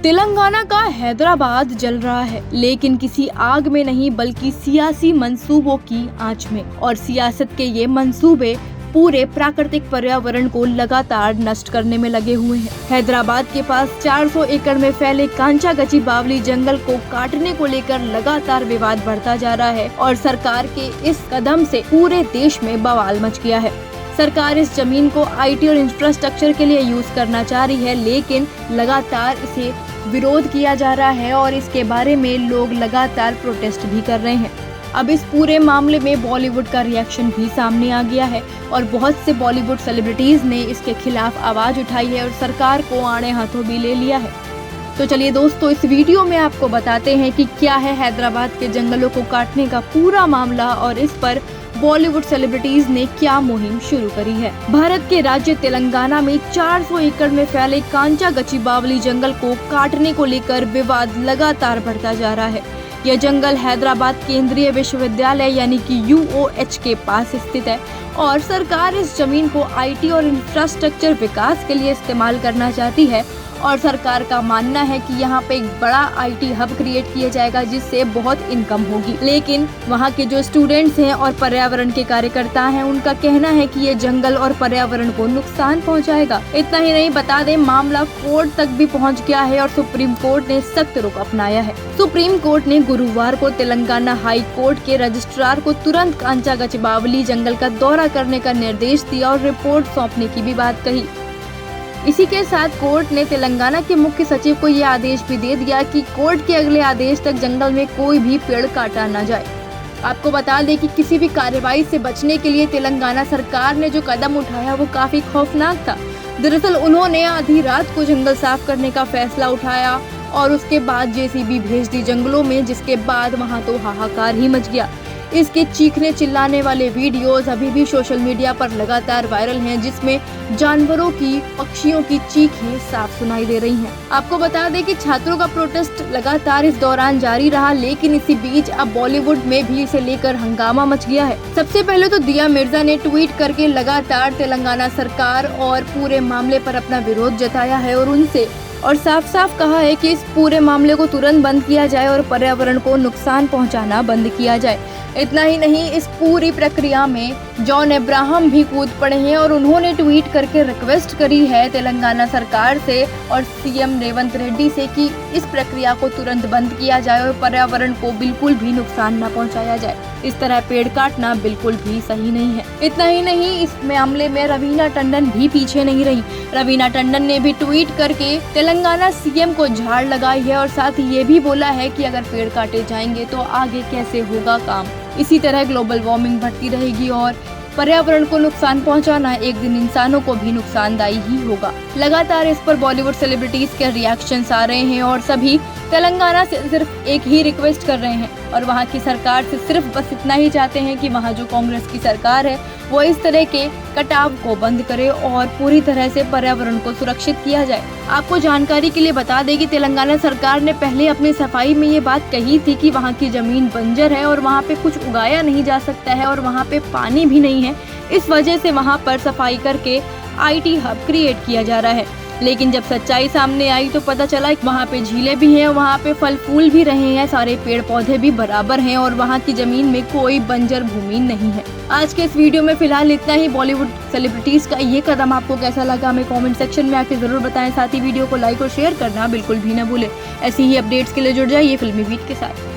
तेलंगाना का हैदराबाद जल रहा है, लेकिन किसी आग में नहीं बल्कि सियासी मंसूबों की आंच में। और सियासत के ये मंसूबे पूरे प्राकृतिक पर्यावरण को लगातार नष्ट करने में लगे हुए हैं। हैदराबाद के पास 400 एकड़ में फैले कांचागची बावली जंगल को काटने को लेकर लगातार विवाद बढ़ता जा रहा है और सरकार के इस कदम से पूरे देश में बवाल मच गया है। सरकार इस जमीन को आईटी और इंफ्रास्ट्रक्चर के लिए यूज करना चाह रही है, लेकिन लगातार इसे विरोध किया जा रहा है और इसके बारे में लोग लगातार प्रोटेस्ट भी कर रहे हैं। अब इस पूरे मामले में बॉलीवुड का रिएक्शन भी सामने आ गया है और बहुत से बॉलीवुड सेलिब्रिटीज ने इसके खिलाफ आवाज उठाई है और सरकार को आड़े हाथों भी ले लिया है। तो चलिए दोस्तों, इस वीडियो में आपको बताते हैं कि क्या है हैदराबाद के जंगलों को काटने का पूरा मामला और इस पर बॉलीवुड सेलिब्रिटीज ने क्या मुहिम शुरू करी है। भारत के राज्य तेलंगाना में 400 एकड़ में फैले कांचागची बावली जंगल को काटने को लेकर विवाद लगातार बढ़ता जा रहा है। यह जंगल हैदराबाद केंद्रीय विश्वविद्यालय यानी कि UOH के पास स्थित है और सरकार इस जमीन को आईटी और इंफ्रास्ट्रक्चर विकास के लिए इस्तेमाल करना चाहती है और सरकार का मानना है कि यहाँ पे एक बड़ा आईटी हब क्रिएट किया जाएगा जिससे बहुत इनकम होगी। लेकिन वहाँ के जो स्टूडेंट्स हैं और पर्यावरण के कार्यकर्ता हैं, उनका कहना है कि ये जंगल और पर्यावरण को नुकसान पहुँचाएगा। इतना ही नहीं, बता दें मामला कोर्ट तक भी पहुँच गया है और सुप्रीम कोर्ट ने सख्त रुख अपनाया है। सुप्रीम कोर्ट ने गुरुवार को तेलंगाना हाई कोर्ट के रजिस्ट्रार को तुरंत कांचागची बावली जंगल का दौरा करने का निर्देश दिया और रिपोर्ट सौंपने की भी बात कही। इसी के साथ कोर्ट ने तेलंगाना के मुख्य सचिव को यह आदेश भी दे दिया कि कोर्ट के अगले आदेश तक जंगल में कोई भी पेड़ काटा न जाए। आपको बता दें कि किसी भी कार्रवाई से बचने के लिए तेलंगाना सरकार ने जो कदम उठाया वो काफी खौफनाक था। दरअसल उन्होंने आधी रात को जंगल साफ करने का फैसला उठाया और उसके बाद JCB भेज दी जंगलों में, जिसके बाद वहाँ तो हाहाकार ही मच गया। इसके चीखने चिल्लाने वाले वीडियोस अभी भी सोशल मीडिया पर लगातार वायरल हैं, जिसमें जानवरों की, पक्षियों की चीखें साफ सुनाई दे रही हैं। आपको बता दें कि छात्रों का प्रोटेस्ट लगातार इस दौरान जारी रहा, लेकिन इसी बीच अब बॉलीवुड में भी इसे लेकर हंगामा मच गया है। सबसे पहले तो दिया मिर्जा ने ट्वीट करके लगातार तेलंगाना सरकार और पूरे मामले पर अपना विरोध जताया है और साफ साफ कहा है कि इस पूरे मामले को तुरंत बंद किया जाए और पर्यावरण को नुकसान पहुंचाना बंद किया जाए। इतना ही नहीं, इस पूरी प्रक्रिया में जॉन अब्राहम भी कूद पड़े हैं और उन्होंने ट्वीट करके रिक्वेस्ट करी है तेलंगाना सरकार से और CM रेवंत रेड्डी से कि इस प्रक्रिया को तुरंत बंद किया जाए और पर्यावरण को बिल्कुल भी नुकसान न पहुंचाया जाए। इस तरह पेड़ काटना बिल्कुल भी सही नहीं है। इतना ही नहीं, इस मामले में रवीना टंडन भी पीछे नहीं रही। रवीना टंडन ने भी ट्वीट करके तेलंगाना CM को झाड़ लगाई है और साथ ही ये भी बोला है कि अगर पेड़ काटे जाएंगे तो आगे कैसे होगा काम। इसी तरह ग्लोबल वार्मिंग बढ़ती रहेगी और पर्यावरण को नुकसान पहुंचाना एक दिन इंसानों को भी नुकसानदायी ही होगा। लगातार इस पर बॉलीवुड सेलिब्रिटीज के रिएक्शंस आ रहे हैं और सभी तेलंगाना से सिर्फ एक ही रिक्वेस्ट कर रहे हैं और वहां की सरकार से सिर्फ बस इतना ही चाहते हैं कि वहां जो कांग्रेस की सरकार है वो इस तरह के कटाव को बंद करे और पूरी तरह से पर्यावरण को सुरक्षित किया जाए। आपको जानकारी के लिए बता दें कि तेलंगाना सरकार ने पहले अपनी सफाई में ये बात कही थी कि वहाँ की जमीन बंजर है और वहाँ पे कुछ उगाया नहीं जा सकता है और वहाँ पे पानी भी नहीं है। इस वजह से वहाँ पर सफाई करके IT हब क्रिएट किया जा रहा है। लेकिन जब सच्चाई सामने आई तो पता चला कि वहाँ पे झीलें भी हैं, वहाँ पे फल फूल भी रहे हैं, सारे पेड़ पौधे भी बराबर हैं और वहाँ की जमीन में कोई बंजर भूमि नहीं है। आज के इस वीडियो में फिलहाल इतना ही। बॉलीवुड सेलिब्रिटीज का ये कदम आपको कैसा लगा हमें कमेंट सेक्शन में आके जरूर बताएं। साथ ही वीडियो को लाइक और शेयर करना बिल्कुल भी न भूलें। ऐसी ही अपडेट्स के लिए जुड़ जाइए फिल्मी बीट के साथ।